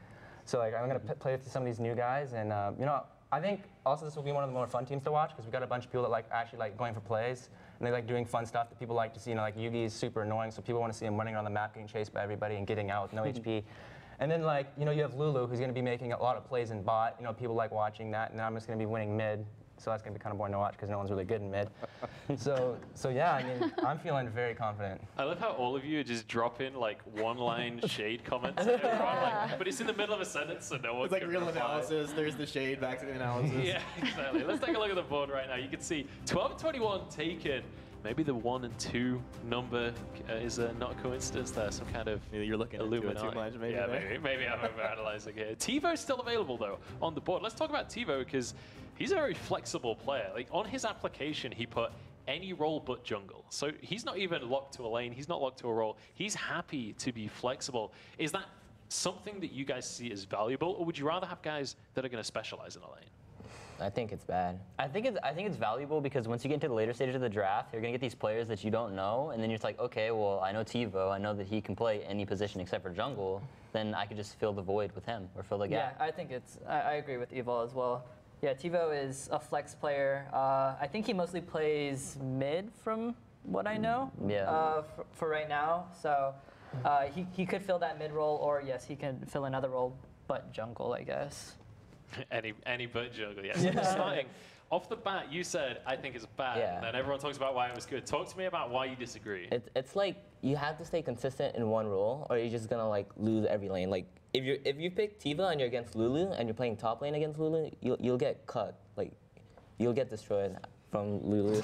So like, I'm going to play with some of these new guys, and you know, I think also this will be one of the more fun teams to watch because we've got a bunch of people that like actually like going for plays, and they like doing fun stuff that people like to see. You know, like Yugi is super annoying, so people want to see him running around the map, getting chased by everybody, and getting out with no HP. And then like, you know, you have Lulu, who's going to be making a lot of plays in bot. You know, people like watching that, and then I'm just going to be winning mid. So that's going to be kind of boring to watch because no one's really good in mid. So yeah, I mean, I'm feeling very confident. I love how all of you are just dropping like one-line shade comments. But it's in the middle of a sentence, so no one It's like real analysis. There's the shade, back to the analysis. Yeah, exactly. Let's take a look at the board right now. You can see 12 and 21 taken. Maybe the 1 and 2 number is not a coincidence there. Some kind of you're looking into it too much, maybe. Yeah, maybe I'm overanalyzing here. TiVo's still available though on the board. Let's talk about TiVo because he's a very flexible player. Like on his application, he put any role but jungle. So he's not even locked to a lane. He's not locked to a role. He's happy to be flexible. Is that something that you guys see as valuable, or would you rather have guys that are going to specialize in a lane? I think it's bad. I think it's valuable because once you get into the later stages of the draft, you're gonna get these players that you don't know, and then you're just like, okay, well, I know TiVo, I know that he can play any position except for jungle. Then I could just fill the void with him or fill the gap. Yeah, I think I agree with Evil as well. Yeah, TiVo is a flex player. I think he mostly plays mid from what I know. Yeah. For right now, so he could fill that mid role, or yes, he can fill another role, but jungle, I guess. any but jungle, yes. Starting off the bat, you said, I think it's bad. Yeah. And then everyone talks about why it was good. Talk to me about why you disagree. It's like you have to stay consistent in one role, or you're just gonna like lose every lane. Like if you pick Tifa and you're against Lulu and you're playing top lane against Lulu, you'll get cut. Like you'll get destroyed from Lulu.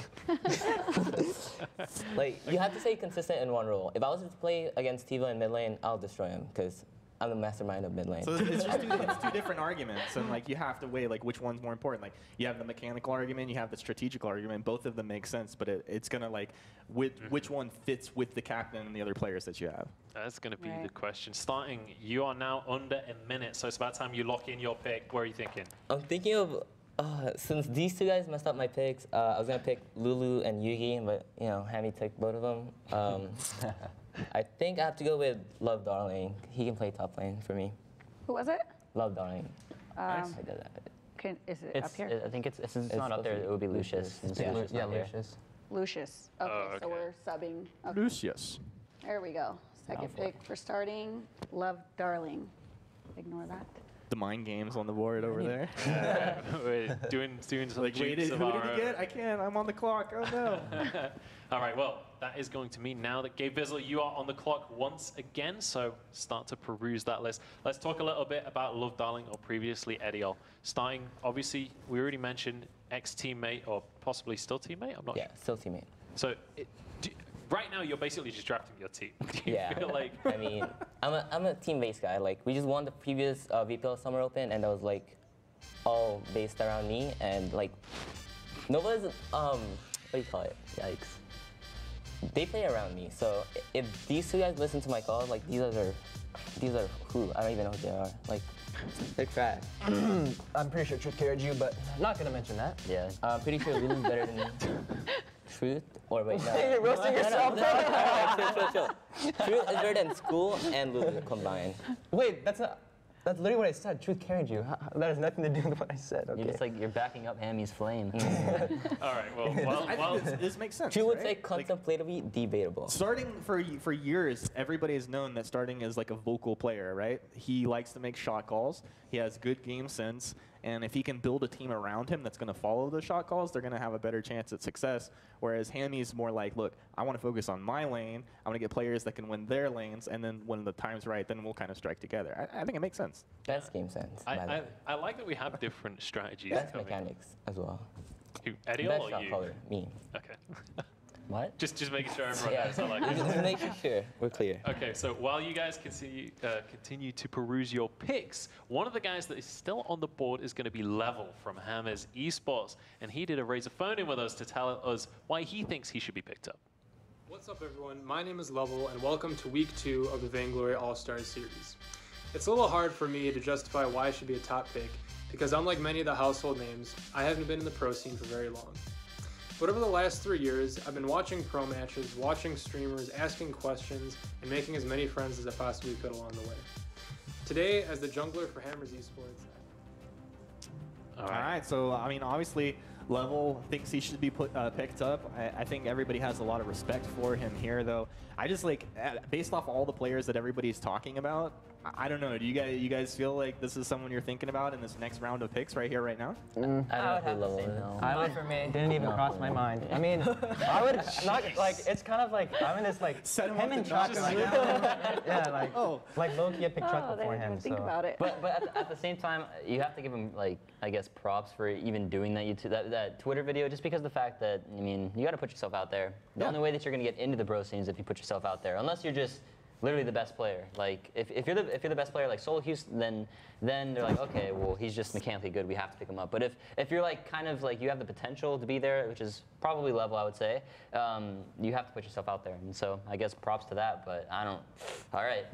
Like you have to stay consistent in one role. If I was to play against Tifa in mid lane, I'll destroy him because I'm the mastermind of mid lane. So it's just two different arguments, and like you have to weigh like which one's more important. Like you have the mechanical argument, you have the strategical argument. Both of them make sense, but it's gonna like which one fits with the captain and the other players that you have. That's gonna be the question. Starting, you are now under a minute, so it's about time you lock in your pick. What are you thinking? I'm thinking of since these two guys messed up my picks, I was gonna pick Lulu and Yugi, but you know, Hammy took both of them. I think I have to go with Love Darling. He can play top lane for me. Who was it? Love Darling. Nice. I did that. Is it up here? I think it's not up there. It would be Lucius. Yeah, Lucius. Lucius. Okay, so we're subbing. Okay. Lucius. There we go. Second pick for starting. Love Darling. Ignore that. The mind games on the board over there. We're doing some Like, wait, jukes who of did our he own. get? I can't. I'm on the clock. Oh no. All right, well, that is going to mean now that Gabe Bizzle, you are on the clock once again, so start to peruse that list. Let's talk a little bit about Love Darling, or previously Ediol. Starting, obviously, we already mentioned ex-teammate, or possibly still teammate, I'm not sure. Yeah, still teammate. So, right now, you're basically just drafting your team. Do you feel like... I mean, I'm a team-based guy. Like, we just won the previous VPL Summer Open, and that was, like, all based around me, and, like, Nova's, what do you call it? Yikes. They play around me, so if these two guys listen to my calls, like, these are who? I don't even know who they are. Like, they're trash. I'm pretty sure Truth carried you, but I'm not gonna mention that. Yeah, I'm pretty sure Lulu's better than Truth. Or wait, no. You're roasting yourself. Chill. Truth is better than School and Lulu combined. Wait, that's not. That's literally what I said. Truth carried you. That has nothing to do with what I said. Okay. You're just like, you're backing up Hammy's flame. All right, well, This makes sense. True would right? say contemplatively debatable. Starting for years, everybody has known that Starting is like a vocal player, right? He likes to make shot calls. He has good game sense, and if he can build a team around him that's going to follow those shot calls, they're going to have a better chance at success. Whereas Hammy's more like, look, I want to focus on my lane. I want to get players that can win their lanes, and then when the time's right, then we'll kind of strike together. I think it makes sense. Best game sense. I like that we have different strategies. Best coming. mechanics as well. Who, Eddie Best or shot you? caller, me. Okay. What? Just making sure everyone Yeah, knows. I like just that. making sure we're clear. Okay, so while you guys continue to peruse your picks, one of the guys that is still on the board is going to be Level from Hammers Esports, and he did a Raise a Phone in with us to tell us why he thinks he should be picked up. What's up, everyone? My name is Level, and welcome to Week 2 of the Vainglory All-Stars Series. It's a little hard for me to justify why I should be a top pick, because unlike many of the household names, I haven't been in the pro scene for very long. But over the last 3 years, I've been watching pro matches, watching streamers, asking questions, and making as many friends as I possibly could along the way. Today, as the jungler for Hammers Esports. All right. So, I mean, obviously, Level thinks he should be picked up. I think everybody has a lot of respect for him here, though. I just like, based off all the players that everybody's talking about, I don't know. Do you guys feel like this is someone you're thinking about in this next round of picks right here, right now? I don't know have who to Level say is. no. I would, for me. didn't even cross my mind. I mean, I would not like. It's kind of like I'm in this like Set him him up and to knock Chaka him right now. Yeah, like like Loki had picked Chuck Oh, they before didn't him. even think So. about it. But at the same time, you have to give him, like, I guess, props for even doing that Twitter video, just because of the fact that, I mean, you got to put yourself out there. The only way that you're going to get into the bro scene is if you put yourself out there, unless you're just literally the best player. Like, if you're the best player, like Solo Houston, then they're like, okay, well, he's just mechanically good. We have to pick him up. But if you're like kind of like you have the potential to be there, which is probably Level, I would say, you have to put yourself out there. And so I guess props to that. But I don't. All right.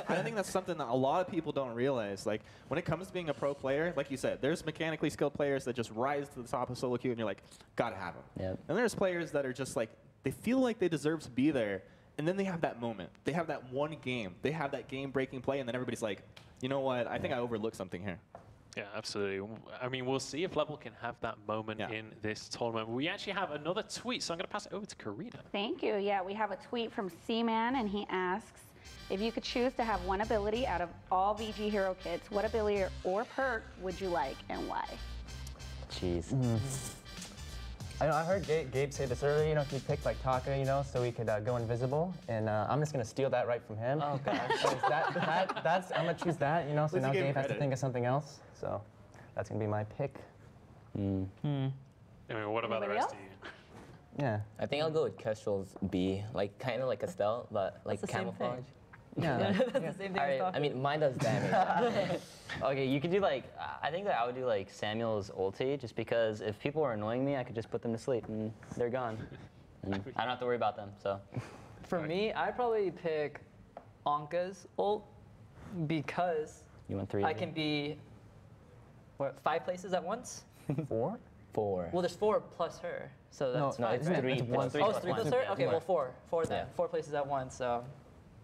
I think that's something that a lot of people don't realize. Like, when it comes to being a pro player, like you said, there's mechanically skilled players that just rise to the top of solo queue, and you're like, gotta have them. Yep. And there's players that are just like, they feel like they deserve to be there, and then they have that moment. They have that one game. They have that game-breaking play, and then everybody's like, you know what? I think I overlooked something here. Yeah, absolutely. I mean, we'll see if Level can have that moment in this tournament. We actually have another tweet, so I'm going to pass it over to Karina. Thank you. Yeah, we have a tweet from Seaman, and he asks, if you could choose to have one ability out of all VG hero kits, what ability or perk would you like, and why? Jeez. I heard Gabe say this earlier, you know, if he picked like Taka, you know, so he could go invisible, and I'm just gonna steal that right from him. Oh gosh. That's I'm gonna choose that, you know. So Let's now give him Gabe has to credit. think of something else. So that's gonna be my pick. I mean, what about the Anybody rest else? of you? Yeah. I think I'll go with Kestrel's B, like kind of like Estelle, but like That's the same thing. camouflage. Yeah. That's the same thing All I was right, talking I mean, mine does damage. Okay, you could do like, I think that I would do like Samuel's ulti, just because if people are annoying me, I could just put them to sleep and they're gone. And I don't have to worry about them, so. For me, I'd probably pick Anka's ult because You want 3? I can be, 5 places at once? 4? 4. Well, there's 4 plus her, so No, that's no, 5, it's right? 3 It's plus 1, Oh, plus it's 3 one. plus her? Yeah, Okay, more. well, 4 then. Yeah. 4 places at once, so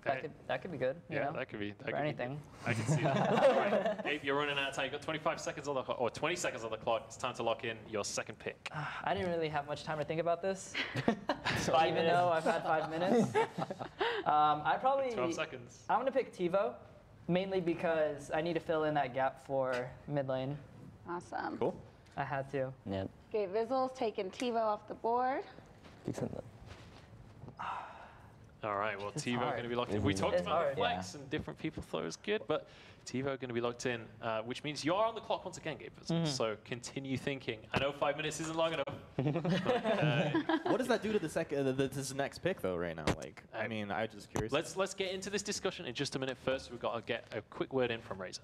Hey. that could be good, you Yeah, know? that could be. For anything. I can see that. All right, Gabe, you're running out of time. You've got 25 seconds on the clock, or 20 seconds on the clock. It's time to lock in your second pick. I didn't really have much time to think about this, 5 even minutes. though I've had 5 minutes. I'd probably, 12 seconds. I'm gonna pick TiVo, mainly because I need to fill in that gap for mid lane. Awesome. Cool. I had to. Yep. Okay, Vizzle's taking TiVo off the board. All right, well, TiVo hard. going to be locked in. We talked It's about hard. the flex and different people thought it was good, but TiVo going to be locked in, which means you're on the clock once again, Gabe. So continue thinking. I know 5 minutes isn't long enough. But, What does that do to this next pick, though, right now? Like, I mean, I'm just curious. let's get into this discussion in just a minute. First, we've got to get a quick word in from Razor.